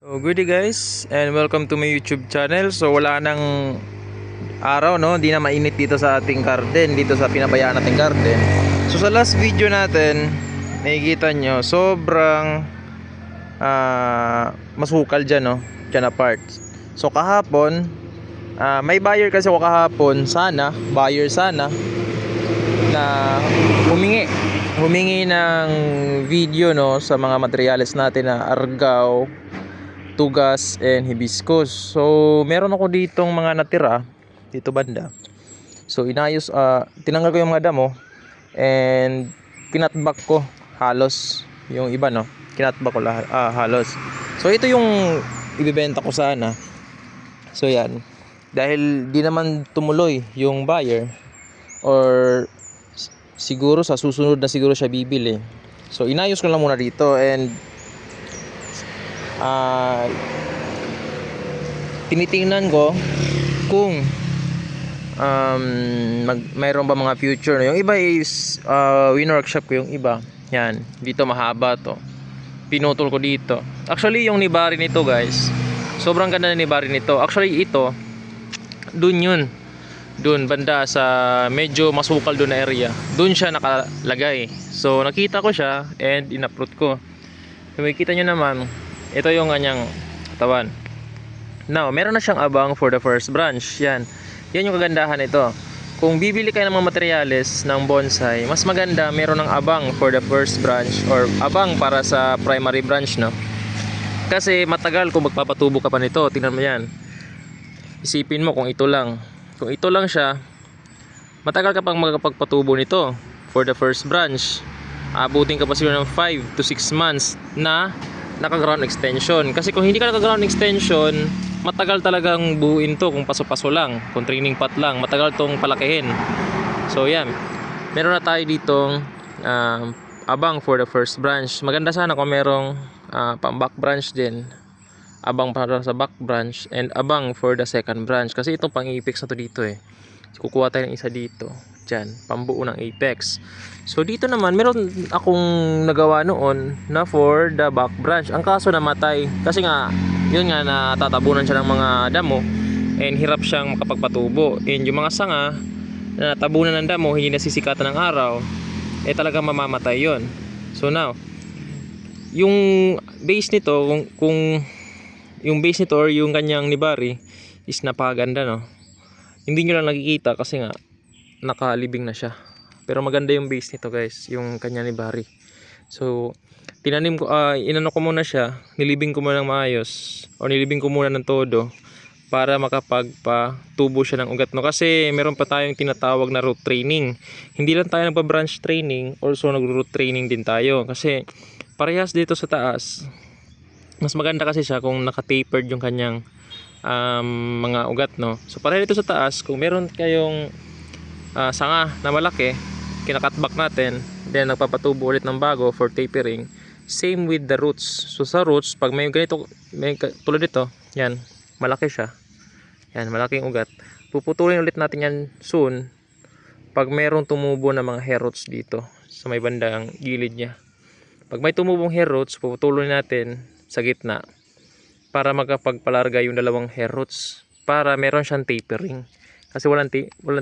So, good day guys and welcome to my YouTube channel. So wala nang araw, no, hindi na mainit dito sa ating garden, dito sa pinabayaan nating garden. So sa last video natin, nakikita nyo sobrang masukal dyan, no, dyan na parts. So kahapon, may buyer kasi ako kahapon, buyer sana na humingi ng video, no, sa mga materyales natin na argaw, tugas and hibiscus. So meron ako ditong mga natira dito banda. So inayos, tinanggal ko yung mga damo and kinatbak ko halos yung iba, no, kinatbak ko halos. So ito yung ibebenta ko sana. So yan, dahil di naman tumuloy yung buyer, or siguro sa susunod na siguro siya bibili. So inayos ko lang muna dito and tinitingnan ko kung mayroon ba mga future, no? Yung iba is win-workshop ko yung iba. Yan, dito mahaba to. Pinutol ko dito. Actually yung nibari nito guys, sobrang ganda na nibari nito. Actually ito, dun banda sa medyo masukal dun na area, dun siya nakalagay. So nakita ko siya and in-upload ko. So makikita nyo naman, ito yung kanyang katawan. Now, meron na siyang abang for the first branch. Yan yung kagandahan nito. Kung bibili kayo ng mga materyales ng bonsai, mas maganda meron ng abang for the first branch or abang para sa primary branch, no? Kasi matagal kung magpapatubo ka pa nito. Tingnan mo yan. Isipin mo kung ito lang. Kung ito lang siya, matagal ka pang magpapatubo nito for the first branch. Abutin ka pa siguro ng 5 to 6 months na naka-ground extension. Kasi kung hindi ka naka-ground extension, matagal talagang buuin to. Kung paso-paso lang, kung training pot lang, matagal tong palakihin. So yan, meron na tayo ditong abang for the first branch. Maganda sana kung merong pang back branch din, abang para sa back branch, and abang for the second branch. Kasi itong pang apex na to dito kukuha tayo ng isa dito, dyan, pambuo ng apex. So dito naman meron akong nagawa noon na for the back branch. Ang kaso namatay kasi nga yun nga, natatabunan siya ng mga damo and hirap siyang makapagpatubo. And yung mga sanga na natabunan ng damo, hindi nasisikatan ng araw, talagang mamamatay yon. So now, yung base nito, kung yung base nito or yung kanyang nibari is napakaganda, no? Hindi nyo lang nakikita kasi nga nakalibing na siya. Pero maganda yung base nito guys, yung kanya nibari. So tinanim ko, inano ko muna siya, nilibing ko muna ng maayos, o nilibing ko muna ng todo para makapagpatubo siya ng ugat, no? Kasi meron pa tayong tinatawag na root training. Hindi lang tayo nagpa-branch training, also nag-root training din tayo. Kasi parehas dito sa taas, mas maganda kasi siya kung naka-tapered yung kanyang mga ugat, no? So para dito sa taas, kung meron kayong sanga na malaki, kinakatback natin, then nagpapatubo ulit ng bago for tapering. Same with the roots. So sa roots, pag may ganito, may tulad dito, yan, malaki siya, yan, malaking ugat, puputulin ulit natin yan soon pag mayroong tumubo na mga hair roots dito sa may bandang gilid niya. Pag may tumubong hair roots, puputulin natin sa gitna para magkapagpalarga yung dalawang hair roots, para meron siyang tapering. Kasi walang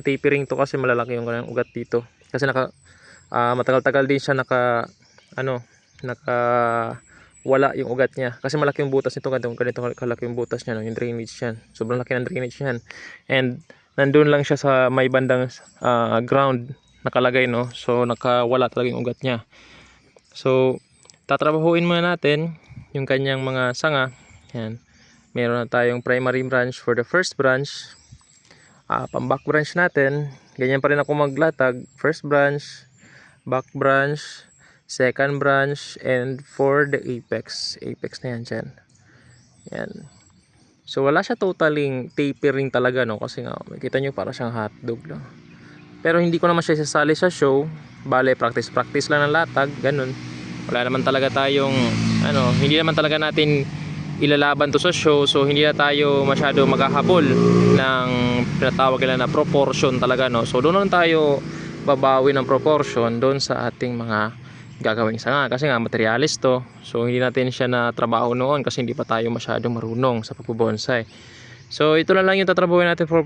tapering to kasi malalaki yung ugat dito. Kasi matagal-tagal din siya wala yung ugat niya. Kasi malaki yung butas nito, ganito kalaki yung butas niya, no? Yung drainage niyan. Sobrang laki ng drainage niyan. And nandun lang siya sa may bandang ground nakalagay, no? So nakawala talaga yung ugat niya. So tatrabahuin muna natin yung kanyang mga sanga. Yan. Meron na tayong primary branch for the first branch. Pang back branch natin, ganyan pa rin ako maglatag. First branch, back branch, second branch, and for the apex na yan dyan. Yan. So wala siya totaling tapering talaga, no? Kasi nga makita nyo para siyang hotdog lang. Pero hindi ko naman siya isasali sa show. Bale, practice lang ng latag, ganun. Wala naman talaga tayong hindi naman talaga natin ilalaban to sa show. So hindi na tayo masyado maghahabol ng pinatawag nila na proportion talaga, no? So doon lang tayo babawi ng proportion doon sa ating mga gagawing sanga kasi nga materialis to. So hindi natin siya na trabaho noon kasi hindi pa tayo masyadong marunong sa pagbobonsai. So ito na lang yung tatrabahuin natin for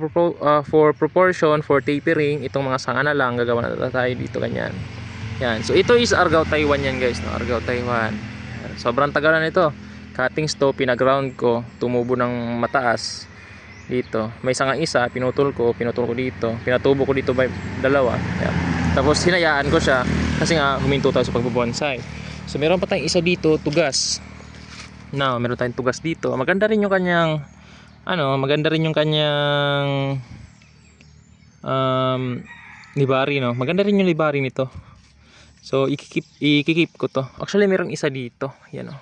proportion, for tapering. Itong mga sanga na lang gagawa na tayo dito ganyan. Yan. So ito is Argao Taiwan yan guys, no? Argao Taiwan. Yan. Sobrang tagal na nito. Cuttings to, pinaground ko, tumubo ng mataas dito. May sangang isa, pinutol ko dito. Pinatubo ko dito by dalawa. Yan. Tapos hinayaan ko siya kasi nga huminto tayo sa pagbobonsai. So meron pa tayong isa dito, tugas. Now, meron tayong tugas dito. Maganda rin yung kanyang libari, no. Maganda rin yung libari nito. So ikikip ko to. Actually merong isa dito, yan, no.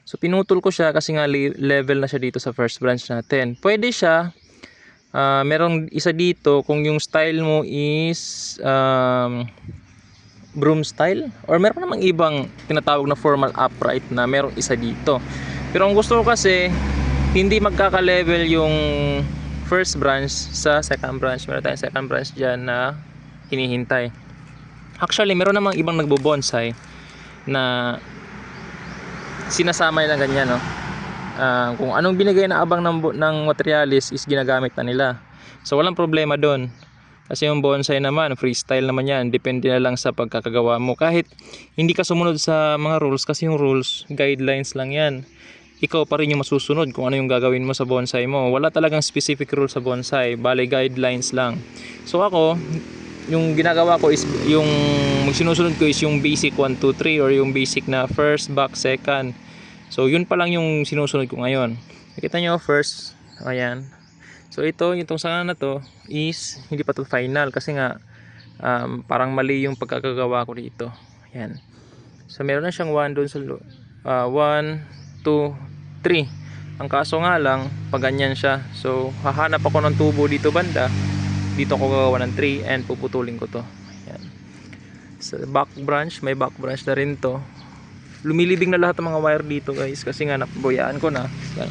So pinutol ko siya kasi nga level na siya dito sa first branch natin. Pwede siya. Merong isa dito kung yung style mo is broom style, or meron namang ibang tinatawag na formal upright na merong isa dito. Pero ang gusto ko kasi hindi magkaka-level yung first branch sa second branch. Meron tayong second branch dyan na hinihintay. Actually meron namang ibang nagbo-bonsai na sinasama nila ganyan, no. Kung anong binigay na abang ng materialis is ginagamit na nila. So walang problema doon. Kasi yung bonsai naman, freestyle naman yan. Depende na lang sa pagkakagawa mo. Kahit hindi ka sumunod sa mga rules, kasi yung rules, guidelines lang yan. Ikaw pa rin yung masusunod kung ano yung gagawin mo sa bonsai mo. Wala talagang specific rule sa bonsai. Bale, guidelines lang. So ako, yung ginagawa ko is, yung magsinusunod ko is yung basic 1, 2, 3 or yung basic na first, back, second. So yun pa lang yung sinusunod ko ngayon. Nakita nyo first, ayan. So ito, itong sanga na to is hindi pa to final kasi nga parang mali yung pagkakagawa ko dito. Ayan. So meron na siyang 1 doon sa 1, 2, 3. Ang kaso nga lang, pag ganyan siya. So hahanap ako ng tubo dito banda. Dito ako gagawa ng 3 and puputulin ko to. Ayan. Sa back branch, may back branch na rin to. Lumilibing na lahat ng mga wire dito guys kasi nga napabayaan ko na. Yan.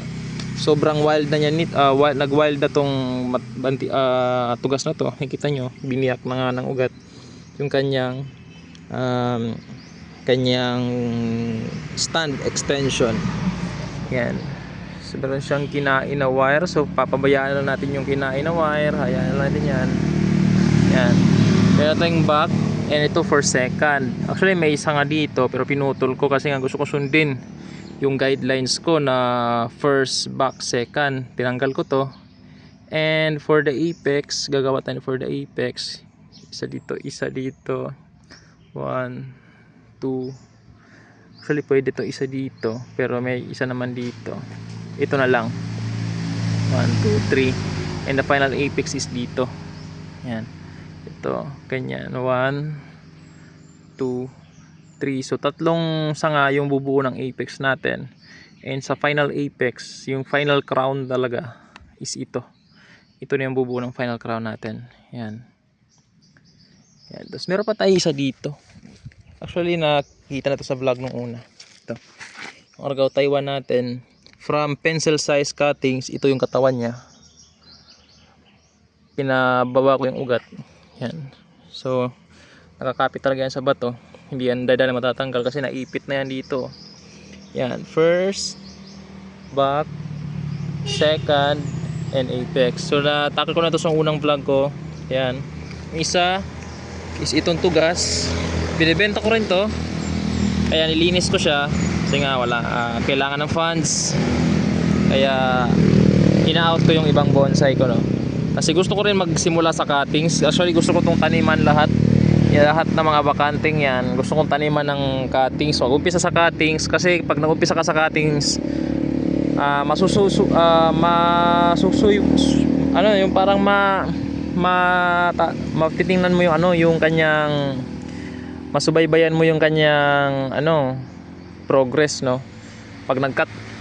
Sobrang wild na yan, nag-wild na tong tugas na to. Nakikita nyo, biniyak na nga ng ugat yung kanyang stand extension. Yan. So meron siyang kinain na wire, so papabayaan na natin yung kinain na wire. Hayaan na natin yan. Yan. Meron tayong back. And ito for second. Actually may isa nga dito pero pinutol ko kasi nga gusto ko sundin yung guidelines ko na first, back, second. Tinanggal ko to. And for the apex, gagawa tayo for the apex. Isa dito. 1, 2. Actually pwede to isa dito pero may isa naman dito. Ito na lang. 1, 2, 3. And the final apex is dito. Yan. Ito, ganyan. 1, 2, 3. So tatlong sanga yung bubuo ng apex natin. And sa final apex, yung final crown talaga is ito. Ito na yung bubuo ng final crown natin. Yan. Yan. Tapos meron pa tayo isa dito. Actually nakita na to sa vlog nung una. Ito. Yung Argao Taiwan natin. From pencil size cuttings, ito yung katawan niya. Pinababa ko yung ugat. Yan. So nakakapit talaga yan sa bato. Hindi yan dadala matatanggal kasi naipit na yan dito. Yan. First, back, second, and apex. So natakal ko na ito sa unang vlog ko. Yan. Yung isa is itong tugas. Binibenta ko rin to. Kaya nilinis ko siya. Kasi nga wala. Kailangan ng funds. Kaya ina-out ko yung ibang bonsai ko, no. Kasi gusto ko rin magsimula sa cuttings. Actually gusto ko tong taniman lahat. Lahat ng mga bakanting yan. Gusto kong taniman ng cuttings. So mag-umpisa sa cuttings. Kasi pag nag-umpisa ka sa cuttings, yung parang matitingnan mo yung yung kanyang, masubaybayan mo yung kanyang progress, no. Pag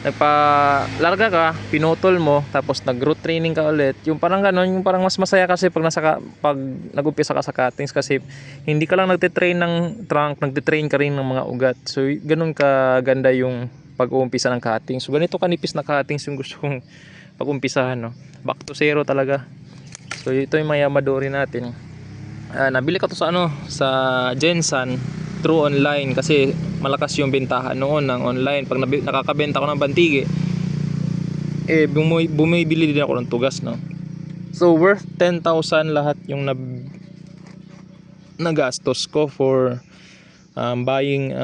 nagpa-larga ka, pinutol mo, tapos nag-root training ka ulit, yung parang gano'n, yung parang mas masaya kasi pag nag-umpisa ka sa cuttings kasi hindi ka lang nagtitrain ng trunk, nagtitrain ka rin ng mga ugat. So gano'n ka ganda yung pag-uumpisa ng cuttings. So ganito kanipis na cuttings yung gusto kong pag-umpisahan, no. Back to zero talaga. So ito yung mga Yamadori natin. Nabili ko to sa sa Gensan. through online kasi malakas yung bentahan noon ng online. Pag nakakabenta ko ng bantigi, bumibili din ako ng tugas, no. So worth 10,000 lahat yung nagastos ko for buying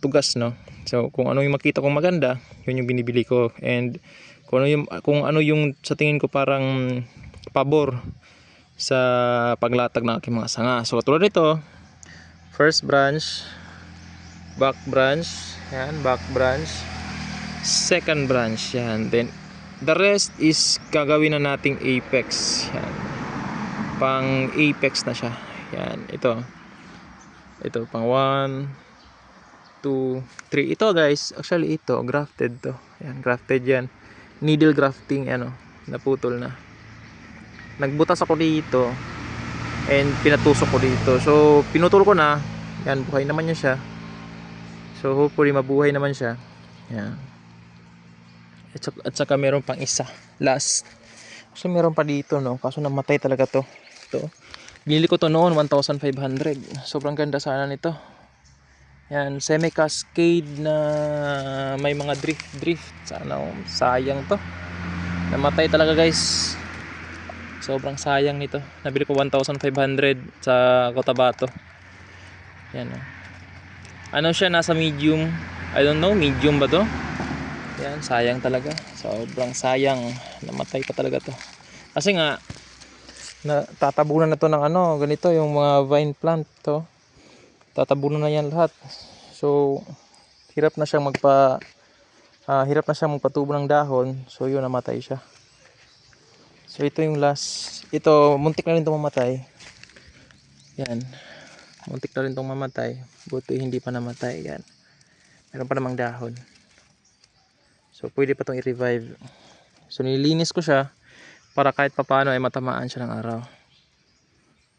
tugas, no. So kung ano yung makita kong maganda, yun yung binibili ko, and kung ano yung sa tingin ko parang pabor sa paglatag ng aking mga sanga. So tulad nito, first branch, back branch, yan, back branch, second branch, yan. Then the rest is gagawin na nating apex, yan. Pang apex na siya, yan. Ito pang 1, 2, 3. Ito guys, actually ito grafted to, yan, grafted yan, needle grafting, ano, naputol na. Nagbutas ako dito and pinatusok ko dito, so pinutol ko na, yan, buhay naman niya siya. So hopefully mabuhay naman siya, yan. At saka meron pang isa, last. So meron pa dito, no, kaso namatay talaga to. Ito, binili ko to noon 1,500. Sobrang ganda sana nito. Yan, semi cascade na may mga drift. Sana, sayang to. Namatay talaga guys. Sobrang sayang nito. Nabili ko 1,500 sa Cotabato. Yan, oh. Ano siya, nasa medium. I don't know, medium ba to? Yan, sayang talaga. Sobrang sayang. Namatay pa talaga to. Kasi nga tatabunan na to ng ano, ganito yung mga vine plant to. Tatabunan na yan lahat. So hirap na siyang magpatubo ng dahon. So yun, namatay siya. So ito yung last. Ito, muntik na rin itong mamatay. Yan, muntik na rin itong mamatay. Buti hindi pa namatay. Yan, meron pa namang dahon. So pwede pa itong i-revive. So nilinis ko siya para kahit papaano ay matamaan siya ng araw.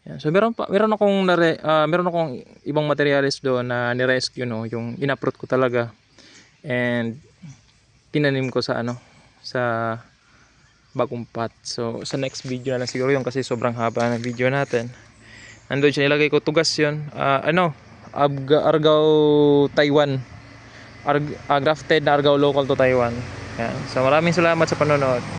Yan. So meron akong ibang materials doon na ni-rescue, no, yung in-uproot ko talaga and tinanim ko sa sa bagong pot. So sa next video na lang siguro yun kasi sobrang haba ng video natin. Nandun siya, nilagay ko tugas yun. Argao Taiwan. Grafted na Argao local to Taiwan. Yan. So maraming salamat sa panonood.